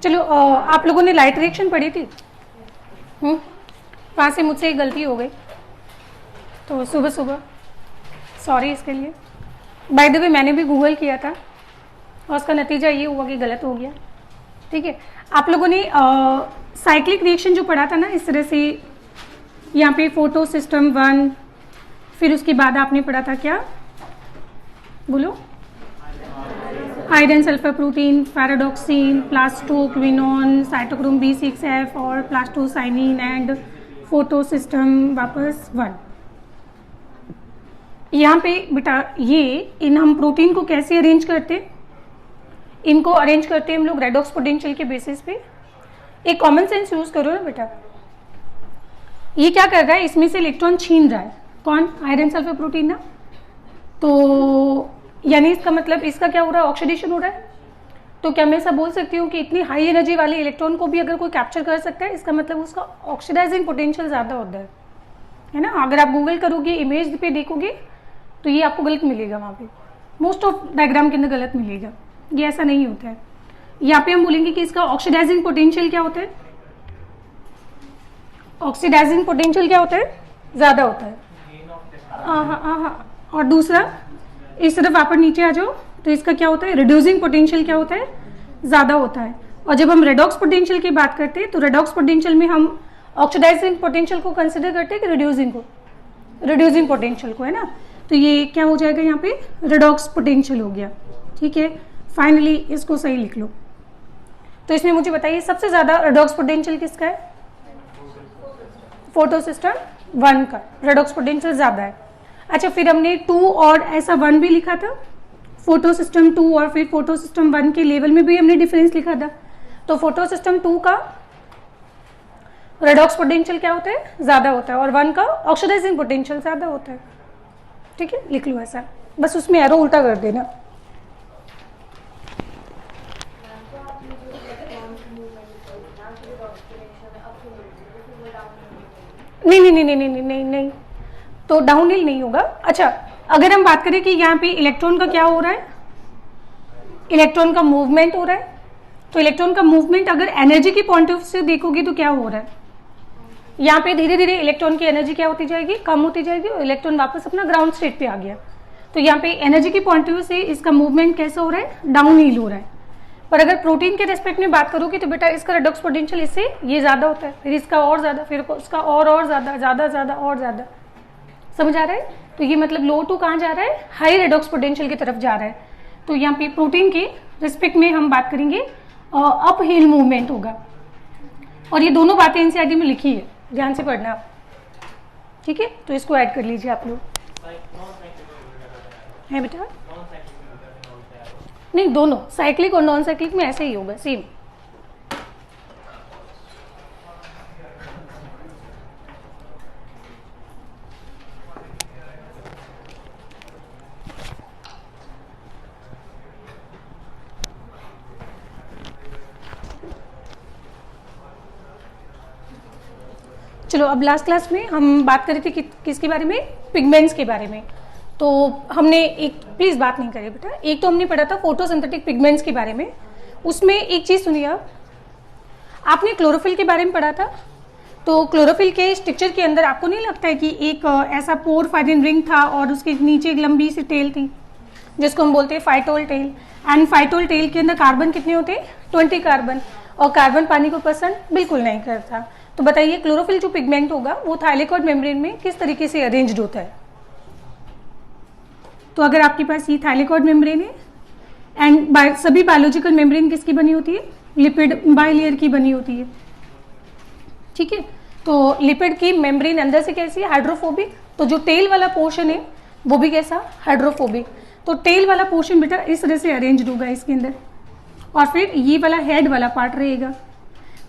चलो आप लोगों ने लाइट रिएक्शन पढ़ी थी? वहाँ से मुझसे एक गलती हो गई, तो सुबह सुबह सॉरी इसके लिए। बाय द वे मैंने भी गूगल किया था और उसका नतीजा ये हुआ कि गलत हो गया। ठीक है, आप लोगों ने साइक्लिक रिएक्शन जो पढ़ा था ना, इस तरह से यहाँ पे फोटो सिस्टम 1, फिर उसके बाद आपने पढ़ा था क्या, बोलो, iron sulphur protein, ferredoxin, plastoquinone, cytochrome B6F और प्लास्टोसाइनिन एंड फोटो सिस्टम वापस 1। यहाँ पे बेटा ये इन हम प्रोटीन को कैसे अरेंज करते, इनको अरेंज करते हैं हम लोग रेडॉक्स पोटेंशियल के बेसिस पे। एक कॉमन सेंस यूज करो ना बेटा, ये क्या कर रहा है, इसमें से इलेक्ट्रॉन छीन रहा है, कौन, आयरन सल्फर प्रोटीन ना, तो यानी इसका मतलब इसका क्या हो रहा है, ऑक्सीडेशन हो रहा है। तो क्या मैं ऐसा बोल सकती हूँ कि इतनी हाई एनर्जी वाले इलेक्ट्रॉन को भी अगर कोई कैप्चर कर सकता है, इसका मतलब उसका ऑक्सीडाइजिंग पोटेंशियल ज़्यादा होता है ना। अगर आप गूगल करोगे, इमेज पे देखोगे तो ये आपको गलत मिलेगा, वहाँ पे मोस्ट ऑफ डायग्राम के अंदर गलत मिलेगा, ये ऐसा नहीं होता है। यहाँ पे हम बोलेंगे कि इसका ऑक्सीडाइजिंग पोटेंशियल क्या होता है, ऑक्सीडाइजिंग पोटेंशियल क्या होता है, ज़्यादा होता है। हाँ। और दूसरा इस तरफ आप नीचे आ जाओ तो इसका क्या होता है, रिड्यूसिंग पोटेंशियल क्या होता है, ज़्यादा होता है। और जब हम रेडॉक्स पोटेंशियल की बात करते हैं तो रेडॉक्स पोटेंशियल में हम ऑक्सीडाइजिंग पोटेंशियल को कंसिडर करते हैं कि रिड्यूसिंग पोटेंशियल को, है ना। तो ये क्या हो जाएगा, यहाँ पे रेडॉक्स पोटेंशियल हो गया। ठीक है, फाइनली इसको सही लिख लो। तो इसमें मुझे बताइए सबसे ज़्यादा रेडॉक्स पोटेंशियल किसका है, फोटो सिस्टम 1 का रेडॉक्स पोटेंशियल ज़्यादा है। अच्छा, फिर हमने 2 और ऐसा 1 भी लिखा था, फोटो सिस्टम 2 और फिर फोटो सिस्टम 1 के लेवल में भी हमने डिफरेंस लिखा था। तो फोटो सिस्टम 2 का रेडॉक्स पोटेंशियल क्या होता है, ज़्यादा होता है, और 1 का ऑक्सीडाइजिंग पोटेंशियल ज़्यादा होता है। ठीक है, लिख लो ऐसा, बस उसमें एरो उल्टा कर देना। नहीं, तो डाउन हिल नहीं होगा। अच्छा, अगर हम बात करें कि यहाँ पे इलेक्ट्रॉन का क्या हो रहा है, इलेक्ट्रॉन का मूवमेंट हो रहा है, तो इलेक्ट्रॉन का मूवमेंट अगर एनर्जी की पॉइंट ऑफ से देखोगे तो क्या हो रहा है, यहाँ पे धीरे धीरे इलेक्ट्रॉन की एनर्जी क्या होती जाएगी, कम होती जाएगी, और इलेक्ट्रॉन वापस अपना ग्राउंड स्टेट पे आ गया। तो यहाँ पे एनर्जी की पॉइंट ऑफ व्यू से इसका मूवमेंट कैसा हो रहा है, डाउन हिल हो रहा है। पर अगर प्रोटीन के रेस्पेक्ट में बात करोगे तो बेटा इसका रेडॉक्स पोटेंशियल इससे ये ज़्यादा होता है, फिर इसका और ज़्यादा, फिर उसका और ज़्यादा और ज़्यादा। समझ आ रहा है। तो ये मतलब लो टू कहाँ जा रहा है, हाई रेडॉक्स पोटेंशियल की तरफ जा रहा है। तो यहाँ पे प्रोटीन के रिस्पेक्ट में हम बात करेंगे अप हिल मूवमेंट होगा। और ये दोनों बातें एनसीईआरटी में लिखी है, ध्यान से पढ़ना आप। ठीक है, तो इसको ऐड कर लीजिए आप लोग। है बेटा, नहीं दोनों साइक्लिक और नॉन साइक्लिक में ऐसे ही होगा सेम। चलो, अब लास्ट क्लास में हम बात कर रहे थे किसके बारे में, पिगमेंट्स के बारे में। तो हमने एक, प्लीज़ बात नहीं करिए बेटा, एक तो हमने पढ़ा था फोटोसिंथेटिक पिगमेंट्स के बारे में। उसमें एक चीज़ सुनिए, आपने क्लोरोफिल के बारे में पढ़ा था। तो क्लोरोफिल के स्ट्रक्चर के अंदर आपको नहीं लगता है कि एक ऐसा पोर फाइरिन रिंग था और उसके नीचे एक लंबी सी टेल थी जिसको हम बोलते हैं phytol tail. And phytol tail के अंदर कार्बन कितने होते हैं, 20 कार्बन, और कार्बन पानी को पसंद बिल्कुल नहीं करता। तो बताइए क्लोरोफिल जो पिगमेंट होगा वो थाइलेकॉइड मेम्ब्रेन में किस तरीके से अरेंज्ड होता है। तो अगर आपके पास ये थाइलेकॉइड मेम्ब्रेन है, एंड सभी बायोलॉजिकल मेम्ब्रेन किसकी बनी होती है, लिपिड बाइलेयर की बनी होती है। ठीक है, तो लिपिड की मेम्ब्रेन अंदर से कैसी है, हाइड्रोफोबिक। तो जो टेल वाला पोर्शन है वो भी कैसा, हाइड्रोफोबिक। तो टेल वाला पोर्शन बेटा इस तरह से अरेंज्ड होगा इसके अंदर, और फिर ये वाला हेड वाला पार्ट रहेगा।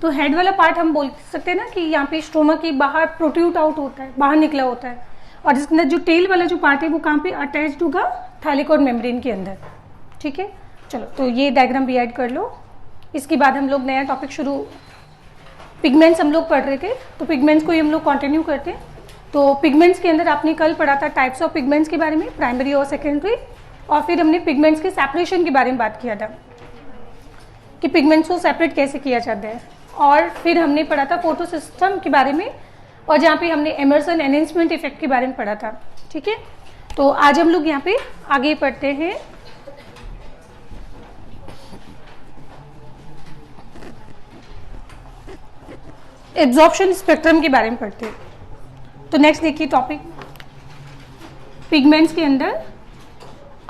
तो हेड वाला पार्ट हम बोल सकते हैं ना कि यहाँ पे स्टोमा के बाहर प्रोट्रूड आउट होता है, बाहर निकला होता है, और इसके अंदर जो टेल वाला जो पार्ट है वो कहाँ पे अटैच्ड होगा, थाइलेकॉइड मेम्ब्रेन के अंदर। ठीक है, चलो तो ये डायग्राम भी ऐड कर लो। इसके बाद हम लोग नया टॉपिक शुरू, पिगमेंट्स हम लोग पढ़ रहे थे, तो पिगमेंट्स को ही हम लोग कंटिन्यू करते हैं। तो पिगमेंट्स के अंदर आपने कल पढ़ा था टाइप्स ऑफ पिगमेंट्स के बारे में, प्राइमरी और सेकेंडरी, और फिर हमने पिगमेंट्स के सेपरेशन के बारे में बात किया था। कि पिगमेंट्स को सेपरेट कैसे किया जाता है, और फिर हमने पढ़ा था फोटो सिस्टम के बारे में, और जहाँ पे हमने एमर्सन एनहेंसमेंट इफेक्ट के बारे में पढ़ा था। ठीक है, तो आज हम लोग यहाँ पे आगे पढ़ते हैं एब्जॉर्प्शन स्पेक्ट्रम के बारे में पढ़ते हैं। तो नेक्स्ट देखिए टॉपिक पिगमेंट्स के अंदर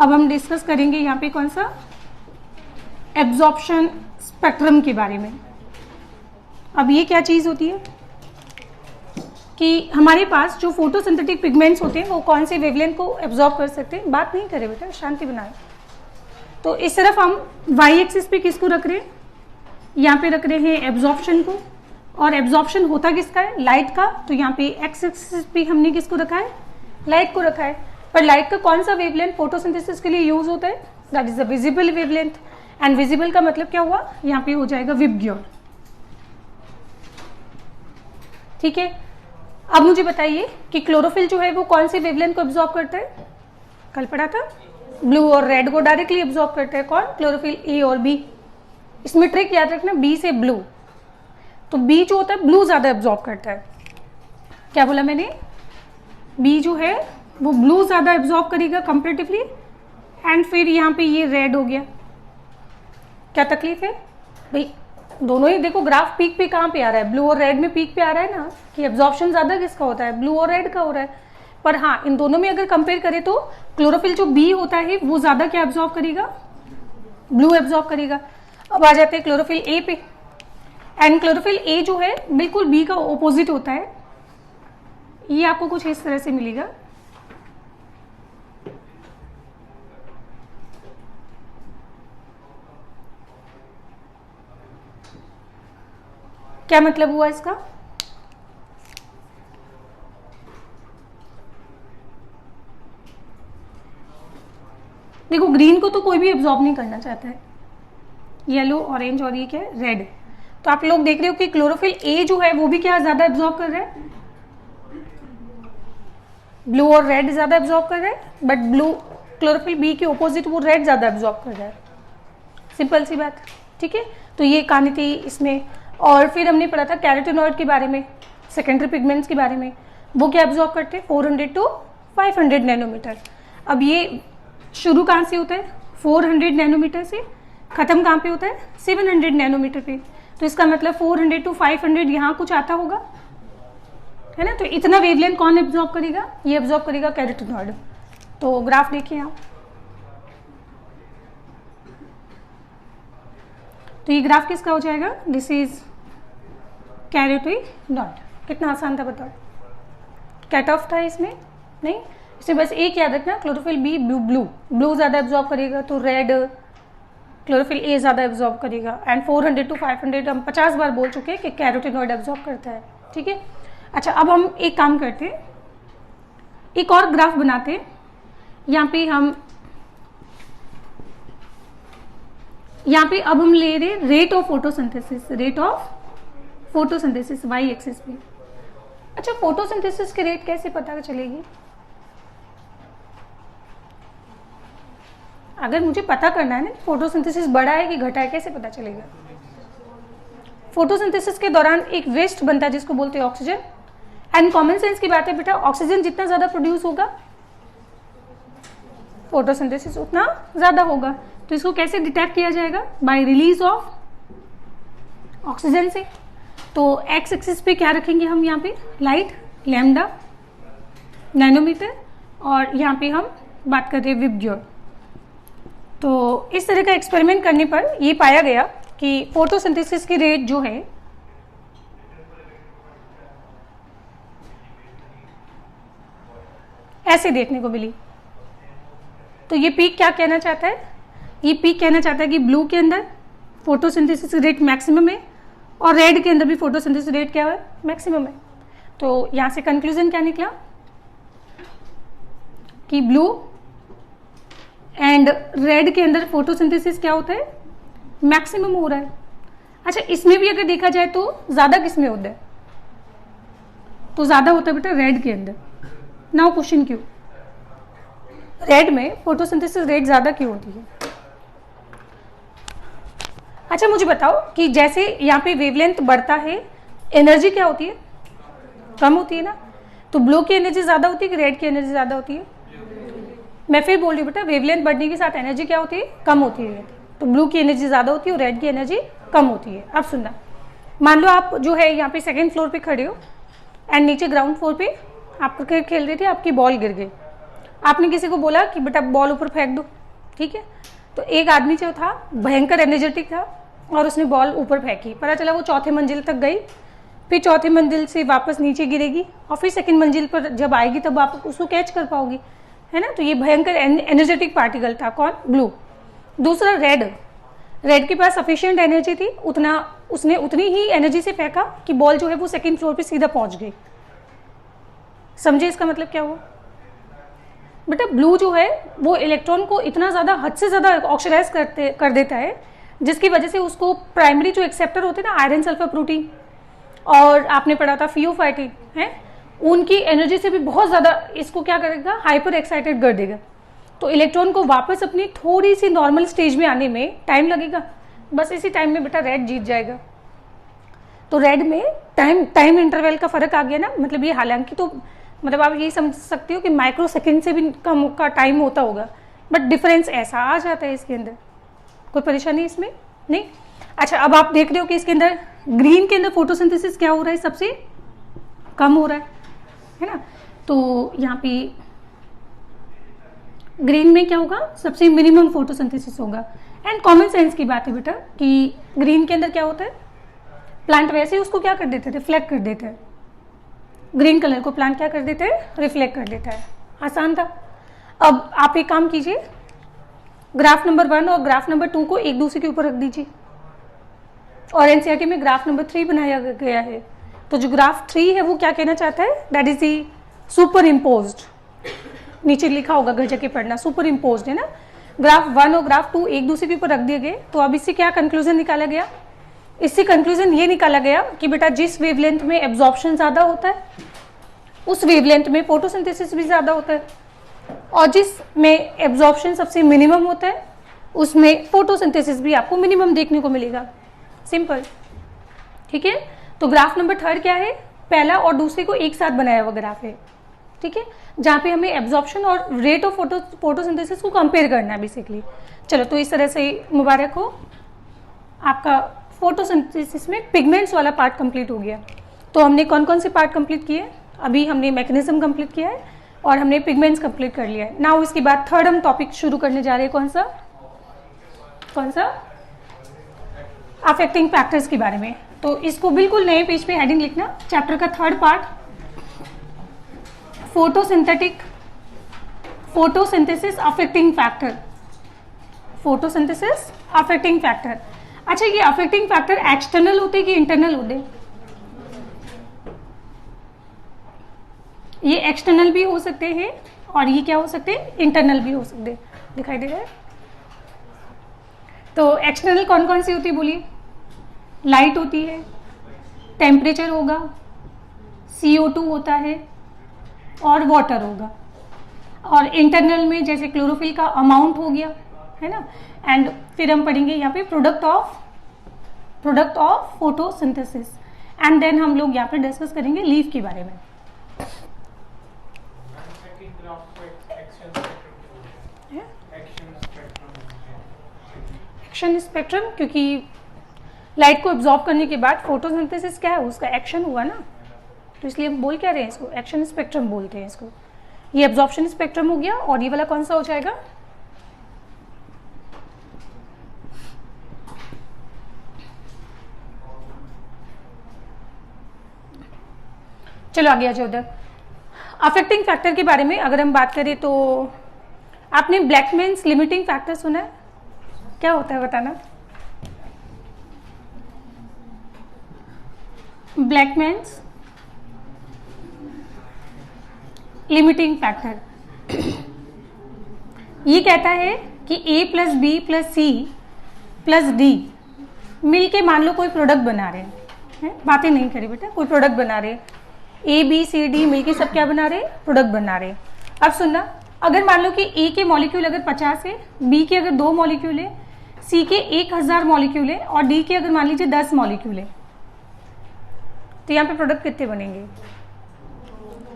अब हम डिस्कस करेंगे यहाँ पे कौन सा, एब्जॉर्प्शन स्पेक्ट्रम के बारे में। अब ये क्या चीज होती है कि हमारे पास जो फोटोसिंथेटिक पिगमेंट्स होते हैं वो कौन से वेवलेंथ को एब्जॉर्ब कर सकते हैं। बात नहीं करें बेटा, शांति बनाए। तो इस तरफ हम वाई एक्सिस पे किसको रख रहे हैं, यहाँ पे रख रहे हैं एब्जॉर्प्शन को, और एब्जॉर्प्शन होता किसका है, लाइट का। तो यहाँ पे एक्स एक्सिस पे हमने किसको रखा है, लाइट को रखा है। पर लाइट का कौन सा वेवलेंथ फोटोसिंथेसिस के लिए यूज होता है, that is the visible wavelength. And visible का मतलब क्या हुआ, यहाँ पे हो जाएगा विबग्योर। ठीक है, अब मुझे बताइए कि क्लोरोफिल जो है वो कौन सी वेवलेंथ को एब्जॉर्ब करता है, कल पढ़ा था, ब्लू और रेड को डायरेक्टली एब्जॉर्ब करता है। कौन, क्लोरोफिल ए और बी। इसमें ट्रिक याद रखना, बी से ब्लू, तो बी जो होता है ब्लू ज्यादा एब्जॉर्ब करता है। क्या बोला मैंने, बी जो है वो ब्लू ज्यादा एब्जॉर्ब करेगा कंपेरेटिवली। एंड फिर यहाँ पे ये रेड हो गया। क्या तकलीफ है भाई, दोनों ही देखो ग्राफ पीक पे कहाँ पे आ रहा है, ब्लू और रेड में पीक पे आ रहा है ना, कि एब्जॉर्प्शन ज्यादा किसका होता है, ब्लू और रेड का हो रहा है। पर हाँ, इन दोनों में अगर कंपेयर करें तो क्लोरोफिल जो बी होता है वो ज्यादा क्या एब्जॉर्ब करेगा, ब्लू एब्जॉर्ब करेगा। अब आ जाते हैं क्लोरोफिल ए पे। एंड क्लोरोफिल ए जो है बिल्कुल बी का ऑपोजिट होता है। ये आपको कुछ इस तरह से मिलेगा। क्या मतलब हुआ इसका, देखो ग्रीन को तो कोई भी एब्जॉर्ब नहीं करना चाहता है, येलो, ऑरेंज और ये क्या है, रेड। तो आप लोग देख रहे हो कि क्लोरोफिल ए जो है वो भी क्या ज्यादा एब्जॉर्ब कर रहा है, ब्लू और रेड ज्यादा एब्जॉर्ब कर रहा है। बट ब्लू क्लोरोफिल बी के ऑपोजिट वो रेड ज्यादा एब्जॉर्ब कर रहा है। सिंपल सी बात। ठीक है, तो ये कहानी थी इसमें। और फिर हमने पढ़ा था कैरोटीनॉइड के बारे में, सेकेंडरी पिगमेंट्स के बारे में। वो क्या एब्जॉर्ब करते हैं, 400 to 500 नैनोमीटर। अब ये शुरू कहाँ से होता है, 400 नैनोमीटर से, खत्म कहाँ पे होता है, 700 नैनोमीटर पे। तो इसका मतलब 400 to 500 यहाँ कुछ आता होगा, है ना। तो इतना वेवलेंथ कौन एब्जॉर्ब करेगा, ये एब्जॉर्ब करेगा कैरोटीनॉइड। तो ग्राफ देखिए आप, तो ये ग्राफ किसका हो जाएगा, दिस इज कैरोटीनॉइड। कितना आसान था बताओ, क्या टफ था इसमें, नहीं। इसे बस एक याद रखना, क्लोरोफिल बी ब्लू, ब्लू ज्यादा एब्जॉर्ब करेगा, तो रेड क्लोरोफिल ए ज्यादा एब्जॉर्ब करेगा। एंड 400 to 500 हम 50 बार बोल चुके हैं कि कैरोटीनॉइड एब्जॉर्ब करता है। ठीक है, अच्छा अब हम एक काम करते हैं, एक और ग्राफ बनाते हैं। यहाँ पे अब हम ले रहे rate of photosynthesis, Y axis पे। अच्छा, फोटोसिंथेसिस के रेट कैसे पता चलेगी, अगर मुझे पता करना है ना फोटोसिंथेसिस बढ़ा है कि घटा है, कैसे पता चलेगा। फोटोसिंथेसिस के दौरान एक वेस्ट बनता है जिसको बोलते हैं ऑक्सीजन। एंड कॉमन सेंस की बात है बेटा, ऑक्सीजन जितना ज्यादा प्रोड्यूस होगा फोटोसिंथेसिस उतना ज्यादा होगा। तो इसको कैसे डिटेक्ट किया जाएगा, बाय रिलीज ऑफ ऑक्सीजन से। तो एक्स एक्सिस पे क्या रखेंगे हम, यहाँ पे लाइट, लैम्डा, नैनोमीटर, और यहाँ पे हम बात कर रहे हैं विबग्योर। तो इस तरह का एक्सपेरिमेंट करने पर ये पाया गया कि फोटोसिंथेसिस की रेट जो है ऐसे देखने को मिली। तो ये पीक क्या कहना चाहता है, ये पीक कहना चाहता है कि ब्लू के अंदर फोटोसिंथेसिस रेट मैक्सिमम है और रेड के अंदर भी फोटोसिंथेसिस रेट क्या है, मैक्सिमम है। तो यहां से कंक्लूजन क्या निकला कि ब्लू एंड रेड के अंदर फोटोसिंथेसिस क्या होता है, मैक्सिमम हो रहा है। अच्छा, इसमें भी अगर देखा जाए तो ज्यादा किस में होता है, तो ज्यादा होता है बेटा रेड के अंदर। नाउ क्वेश्चन, क्यों रेड में फोटोसिंथेसिस रेट ज्यादा क्यों होती है। अच्छा मुझे बताओ कि जैसे यहाँ पे वेवलेंथ बढ़ता है, एनर्जी क्या होती है? कम होती है ना। तो ब्लू की एनर्जी ज्यादा होती है कि रेड की एनर्जी ज्यादा होती है? मैं फिर बोल रही हूँ बेटा, वेवलेंथ बढ़ने के साथ एनर्जी क्या होती है? कम होती है। तो ब्लू की एनर्जी ज्यादा होती है और रेड की एनर्जी कम होती है। अब सुनना, मान लो आप जो है यहाँ पे सेकंड फ्लोर पे खड़े हो एंड नीचे ग्राउंड फ्लोर पे आप क्रिकेट खेल रहे थे, आपकी बॉल गिर गई। आपने किसी को बोला कि बेटा बॉल ऊपर फेंक दो, ठीक है। तो एक आदमी जो था भयंकर एनर्जेटिक था और उसने बॉल ऊपर फेंकी, पता चला वो चौथे मंजिल तक गई, फिर चौथे मंजिल से वापस नीचे गिरेगी और फिर सेकंड मंजिल पर जब आएगी तब आप उसको कैच कर पाओगी, है ना। तो ये भयंकर एनर्जेटिक पार्टिकल था। कौन? ब्लू। दूसरा रेड, रेड के पास सफिशिएंट एनर्जी थी, उसने उतनी ही एनर्जी से फेंका कि बॉल जो है वो सेकंड फ्लोर पे सीधा पहुंच गई। समझे इसका मतलब क्या हुआ? बेटा ब्लू जो है वो इलेक्ट्रॉन को इतना ज्यादा, हद से ज्यादा ऑक्सीडाइज कर देता है, जिसकी वजह से उसको प्राइमरी जो एक्सेप्टर होते हैं ना, आयरन सल्फर प्रोटीन, और आपने पढ़ा था फियोफाइटिन है, उनकी एनर्जी से भी बहुत ज्यादा इसको क्या करेगा? हाइपर एक्साइटेड कर देगा। तो इलेक्ट्रॉन को वापस अपनी थोड़ी सी नॉर्मल स्टेज में आने में टाइम लगेगा। बस इसी टाइम में बेटा रेड जीत जाएगा। तो रेड में टाइम इंटरवल का फर्क आ गया ना, मतलब ये हालांकि तो मतलब आप यही समझ सकते हो कि माइक्रो सेकेंड से भी कम का टाइम होता होगा, बट डिफरेंस ऐसा आ जाता है इसके अंदर। कोई परेशानी इसमें नहीं? अच्छा, अब आप देख रहे हो कि इसके अंदर ग्रीन के अंदर फोटोसिंथेसिस क्या हो रहा है? सबसे कम हो रहा है ना। तो यहाँ पे ग्रीन में क्या होगा? सबसे मिनिमम फोटोसिंथेसिस होगा। एंड कॉमन सेंस की बात है बेटा कि ग्रीन के अंदर क्या होता है? प्लांट वैसे ही उसको क्या कर देते हैं? रिफ्लेक्ट कर देते हैं। ग्रीन कलर को प्लांट क्या कर देते हैं? रिफ्लेक्ट कर देता है। आसान था। अब आप एक काम कीजिए, ग्राफ नंबर 1 और ग्राफ नंबर 2 को एक दूसरे के ऊपर रख दीजिए, और एनसीईआरटी में ग्राफ नंबर 3 बनाया गया है। तो जो ग्राफ 3 है वो क्या कहना चाहता है? That is the super imposed. नीचे लिखा होगा, घर जाके पढ़ना, सुपर इम्पोज्ड है ना। ग्राफ 1 और ग्राफ 2 एक दूसरे के ऊपर रख दिए गए। तो अब इससे क्या कंक्लूजन निकाला गया? इससे कंक्लूजन ये निकाला गया कि बेटा जिस वेवलेंथ में एब्जॉर्प्शन ज्यादा होता है उस वेवलेंथ में फोटोसिंथेसिस भी ज्यादा होता है, और जिसमें एब्जॉर्प्शन सबसे मिनिमम होता है उसमें फोटोसिंथेसिस भी आपको मिनिमम देखने को मिलेगा। सिंपल, ठीक है। तो ग्राफ नंबर 3 क्या है? पहला और दूसरे को एक साथ बनाया हुआ ग्राफ है, ठीक है, जहां पे हमें एब्जॉर्प्शन और रेट ऑफ फोटोसिंथेसिस को कंपेयर करना है बेसिकली। चलो, तो इस तरह से मुबारक हो, आपका फोटोसिंथेसिस में पिगमेंट्स वाला पार्ट कंप्लीट हो गया। तो हमने कौन कौन से पार्ट कंप्लीट किए? अभी हमने मैकेनिज्म कंप्लीट किया है और हमने पिगमेंट्स कंप्लीट कर लिया है। नाउ इसके बाद थर्ड हम टॉपिक शुरू करने जा रहे हैं। कौन सा? अफेक्टिंग फैक्टर्स के बारे में। तो इसको बिल्कुल नए पेज पे हेडिंग लिखना, चैप्टर का third part, photosynthesis affecting factor. Photosynthesis affecting factor. अच्छा, ये अफेक्टिंग फैक्टर एक्सटर्नल होते कि इंटरनल होते? ये एक्सटर्नल भी हो सकते हैं और ये क्या हो सकते हैं? इंटरनल भी हो सकते हैं। दिखाई दे रहा है? तो एक्सटर्नल कौन कौन सी होती है बोलिए? लाइट होती है, टेम्परेचर होगा, CO2 होता है और वाटर होगा। और इंटरनल में जैसे क्लोरोफिल का अमाउंट हो गया, है ना। एंड फिर हम पढ़ेंगे यहाँ पे product of photosynthesis, and then हम लोग यहाँ पे डिस्कस करेंगे लीफ के बारे में। एक्शन स्पेक्ट्रम, क्योंकि लाइट को एब्जॉर्ब करने के बाद फोटोसिंथेसिस क्या है? उसका एक्शन हुआ ना, तो इसलिए हम बोल क्या रहे हैं? इसको एक्शन स्पेक्ट्रम बोलते हैं इसको। ये एब्जॉर्प्शन स्पेक्ट्रम हो गया, और ये वाला कौन सा हो जाएगा? चलो आगे आ जाओ उधर। अफेक्टिंग फैक्टर के बारे में अगर हम बात करें तो आपने ब्लैकमैन्स लिमिटिंग फैक्टर सुना है? क्या होता है बताना? ब्लैकमैन्स लिमिटिंग फैक्टर ये कहता है कि A plus B plus C plus D मिल के मान लो कोई प्रोडक्ट बना रहे हैं, बातें नहीं करी बेटा, कोई प्रोडक्ट बना रहे हैं, A B C D मिल के सब क्या बना रहे हैं? प्रोडक्ट बना रहे हैं। अब सुनना, अगर मान लो कि A के मॉलिक्यूल अगर 50 है, B के अगर 2 मॉलिक्यूल है, सी के 1000 मॉलिक्यूल है और डी के अगर मान लीजिए 10 मॉलिक्यूल है, तो यहाँ पे प्रोडक्ट कितने बनेंगे?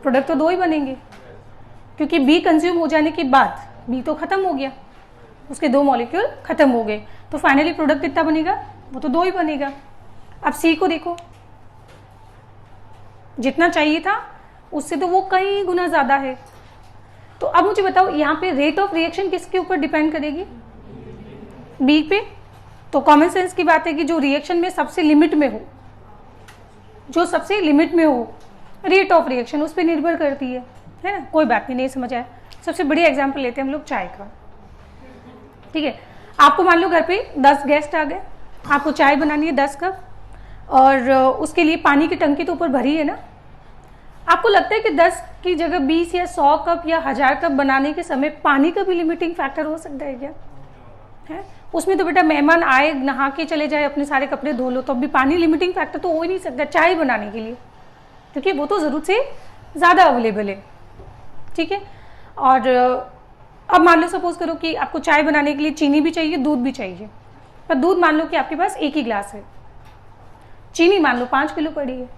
प्रोडक्ट तो 2 ही बनेंगे, क्योंकि बी कंज्यूम हो जाने के बाद बी तो खत्म हो गया, उसके 2 मॉलिक्यूल खत्म हो गए, तो फाइनली प्रोडक्ट कितना बनेगा? वो तो 2 ही बनेगा। अब सी को देखो, जितना चाहिए था उससे तो वो कई गुना ज्यादा है। तो अब मुझे बताओ यहाँ पे रेट ऑफ रिएक्शन किसके ऊपर डिपेंड करेगी? बी पे। तो कॉमन सेंस की बात है कि जो रिएक्शन में सबसे लिमिट में हो, जो सबसे लिमिट में हो, रेट ऑफ रिएक्शन उस पर निर्भर करती है ना। कोई बात नहीं, नहीं समझ आया। सबसे बढ़िया एग्जाम्पल लेते हैं हम लोग चाय का, ठीक है। आपको मान लो घर पे 10 गेस्ट आ गए, आपको चाय बनानी है 10 कप, और उसके लिए पानी की टंकी तो ऊपर भरी है ना। आपको लगता है कि 10 की जगह 20 या 100 कप या 1000 कप बनाने के समय पानी का भी लिमिटिंग फैक्टर हो सकता है क्या? है उसमें तो बेटा मेहमान आए, नहा के चले जाए, अपने सारे कपड़े धो लो, तो अब भी पानी लिमिटिंग फैक्टर तो हो ही नहीं सकता चाय बनाने के लिए, क्योंकि वो तो जरूरत से ज़्यादा अवेलेबल है, ठीक है। और अब मान लो सपोज करो कि आपको चाय बनाने के लिए चीनी भी चाहिए, दूध भी चाहिए, पर दूध मान लो कि आपके पास 1 ही ग्लास है, चीनी मान लो 5 किलो पड़ी है,